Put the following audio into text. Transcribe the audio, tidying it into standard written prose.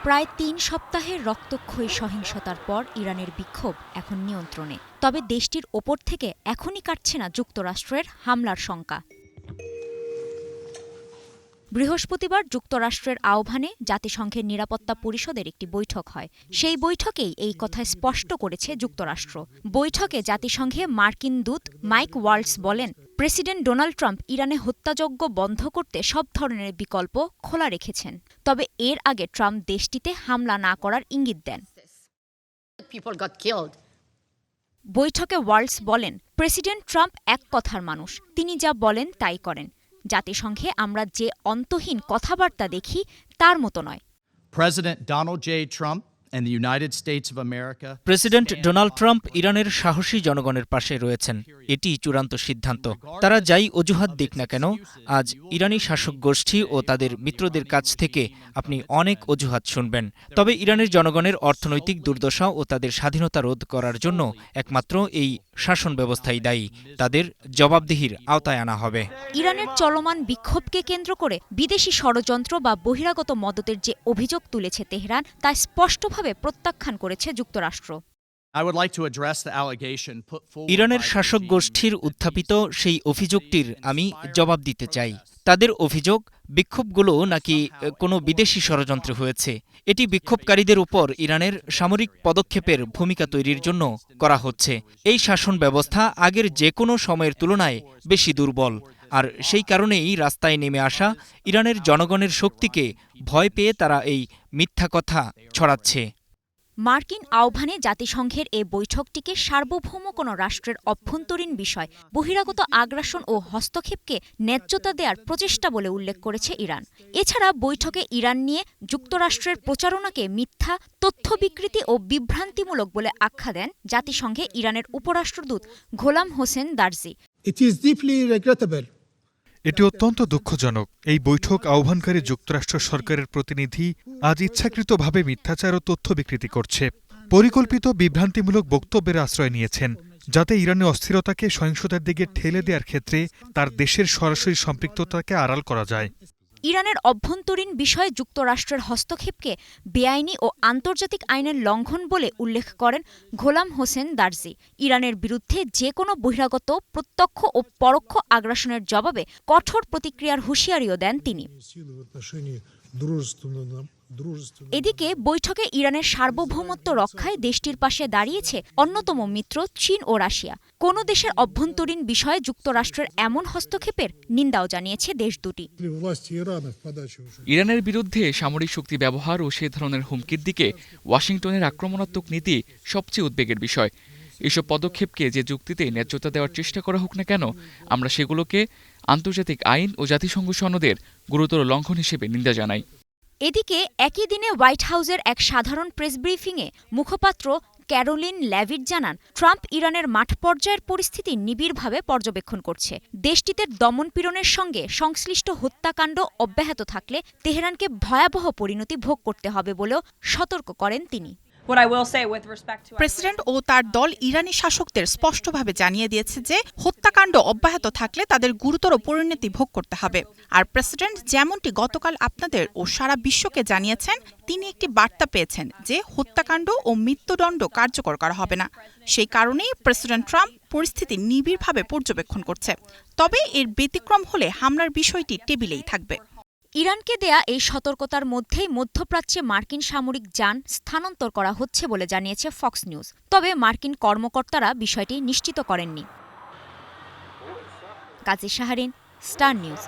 প্রায় ৩ সপ্তাহের রক্তক্ষয়ী সহিংসতার পর ইরানের বিক্ষোভ এখন নিয়ন্ত্রণে। তবে দেশটির ওপর থেকে এখনই কাটছে না যুক্তরাষ্ট্রের হামলার শঙ্কা। বৃহস্পতিবার যুক্তরাষ্ট্রের আহ্বানে জাতিসংঘের নিরাপত্তা পরিষদের একটি বৈঠক হয়। সেই বৈঠকেই এই কথা স্পষ্ট করেছে যুক্তরাষ্ট্র। বৈঠকে জাতিসংঘে মার্কিন দূত মাইক ওয়ালটজ বলেন, প্রেসিডেন্ট ডোনাল্ড ট্রাম্প ইরানে হত্যাযজ্ঞ বন্ধ করতে সব ধরনের বিকল্প খোলা রেখেছেন। তবে এর আগে ট্রাম্প দেশটিতে হামলা না করার ইঙ্গিত দেন। বৈঠকে ওয়ালটজ বলেন, প্রেসিডেন্ট ট্রাম্প এক কথার মানুষ, তিনি যা বলেন তাই করেন। জাতিসংঘে আমরা যে অন্তহীন কথাবার্তা দেখি তার মতো নয়। প্রেসিডেন্ট ডোনাল্ড ট্রাম্প ইরানের সাহসী জনগণের পাশে রয়েছেন, এটি চূড়ান্ত সিদ্ধান্ত। তারা যাই অজুহাত দিক না কেন, আজ ইরানি শাসক গোষ্ঠী ও তাদের মিত্রদের কাছ থেকে আপনি অনেক অজুহাত শুনবেন। তবে ইরানের জনগণের অর্থনৈতিক দুর্দশা ও তাদের স্বাধীনতা রোধ করার জন্য একমাত্র এই শাসন ব্যবস্থাই দায়ী। তাদের জবাবদিহির আওতায় আনা হবে। ইরানের চলমান বিক্ষোভকে কেন্দ্র করে বিদেশি ষড়যন্ত্র বা বহিরাগত মদতের যে অভিযোগ তুলেছে তেহরান, তা স্পষ্টভাবে প্রত্যাখ্যান করেছে যুক্তরাষ্ট্র। ইরানের শাসক গোষ্ঠীর উত্থাপিত সেই অভিযোগটির আমি জবাব দিতে চাই। তাদের অভিযোগ, বিক্ষোভগুলো নাকি কোনো বিদেশি ষড়যন্ত্র হয়েছে। এটি বিক্ষোভকারীদের উপর ইরানের সামরিক পদক্ষেপের ভূমিকা তৈরির জন্য করা হচ্ছে। এই শাসন ব্যবস্থা আগের যে কোনো সময়ের তুলনায় বেশি দুর্বল, আর সেই কারণেই রাস্তায় নেমে আসা ইরানের জনগণের শক্তিকে ভয় পেয়ে তারা এই মিথ্যা কথা ছড়াচ্ছে। মার্কিন আহ্বানে জাতিসংঘের এ বৈঠকটিকে সার্বভৌম কোনো রাষ্ট্রের অভ্যন্তরীণ বিষয়, বহিরাগত আগ্রাসন ও হস্তক্ষেপকে ন্যায্যতা দেওয়ার প্রচেষ্টা বলে উল্লেখ করেছে ইরান। এছাড়া বৈঠকে ইরান নিয়ে যুক্তরাষ্ট্রের প্রচারণাকে মিথ্যা, তথ্য বিকৃতি ও বিভ্রান্তিমূলক বলে আখ্যা দেন জাতিসংঘে ইরানের উপরাষ্ট্রদূত গোলাম হোসেন দারজি। এটি অত্যন্ত দুঃখজনক। এই বৈঠক আহ্বানকারী যুক্তরাষ্ট্র সরকারের প্রতিনিধি আজ ইচ্ছাকৃতভাবে মিথ্যাচার ও তথ্য বিকৃতি করছে, পরিকল্পিত বিভ্রান্তিমূলক বক্তব্যের আশ্রয় নিয়েছেন, যাতে ইরানের অস্থিরতাকে সহিংসতার দিকে ঠেলে দেওয়ার ক্ষেত্রে তার দেশের সরাসরি সম্পৃক্ততাকে আড়াল করা যায়। ইরানের অভ্যন্তরীণ বিষয়ে যুক্তরাষ্ট্রের হস্তক্ষেপকে বেআইনি ও আন্তর্জাতিক আইনের লঙ্ঘন বলে উল্লেখ করেন গোলাম হোসেন দারজি। ইরানের বিরুদ্ধে যে কোনো বহিরাগত প্রত্যক্ষ ও পরোক্ষ আগ্রাসনের জবাবে কঠোর প্রতিক্রিয়ার হুঁশিয়ারিও দেন তিনি। এদিকে বৈঠকে ইরানের সার্বভৌমত্ব রক্ষায় দেশটির পাশে দাঁড়িয়েছে অন্যতম মিত্র চীন ও রাশিয়া। কোনো দেশের অভ্যন্তরীণ বিষয়ে যুক্তরাষ্ট্রের এমন হস্তক্ষেপের নিন্দাও জানিয়েছে দেশ দুটি। ইরানের বিরুদ্ধে সামরিক শক্তি ব্যবহার ও সে ধরনের হুমকির দিকে ওয়াশিংটনের আক্রমণাত্মক নীতি সবচেয়ে উদ্বেগের বিষয়। এসব পদক্ষেপকে যে যুক্তিতে ন্যায্যতা দেওয়ার চেষ্টা করা হোক না কেন, আমরা সেগুলোকে আন্তর্জাতিক আইন ও জাতিসংঘ সনদের গুরুতর লঙ্ঘন হিসেবে নিন্দা জানাই। এদিকে একই দিনে হোয়াইট হাউসের এক সাধারণ প্রেস ব্রিফিংয়ে মুখপাত্র ক্যারোলিন লেভিট জানান, ট্রাম্প ইরানের মাঠ পর্যায়ের পরিস্থিতি নিবিড়ভাবে পর্যবেক্ষণ করছে। দেশটিতে দমনপীড়নের সঙ্গে সংশ্লিষ্ট হত্যাকাণ্ড অব্যাহত থাকলে তেহরানকে ভয়াবহ পরিণতি ভোগ করতে হবে বলেও সতর্ক করেন তিনি। প্রেসিডেন্ট ও তার দল ইরানি শাসকদের স্পষ্টভাবে জানিয়ে দিয়েছে যে হত্যাকাণ্ড অব্যাহত থাকলে তাদের গুরুতর পরিণতি ভোগ করতে হবে। আর প্রেসিডেন্ট যেমনটি গতকাল আপনাদের ও সারা বিশ্বকে জানিয়েছেন, তিনি একটি বার্তা পেয়েছেন যে হত্যাকাণ্ড ও মৃত্যুদণ্ড কার্যকর করা হবে না। সেই কারণেই প্রেসিডেন্ট ট্রাম্প পরিস্থিতি নিবিড়ভাবে পর্যবেক্ষণ করছে। তবে এর ব্যতিক্রম হলে হামলার বিষয়টি টেবিলেই থাকবে। ইরানকে দেয়া এই সতর্কতার মধ্যেই মধ্যপ্রাচ্যে মার্কিন সামরিক যান স্থানান্তর করা হচ্ছে বলে জানিয়েছে ফক্স নিউজ। তবে মার্কিন কর্মকর্তারা বিষয়টি নিশ্চিত করেননি। কাজী শাহরিন, স্টার নিউজ।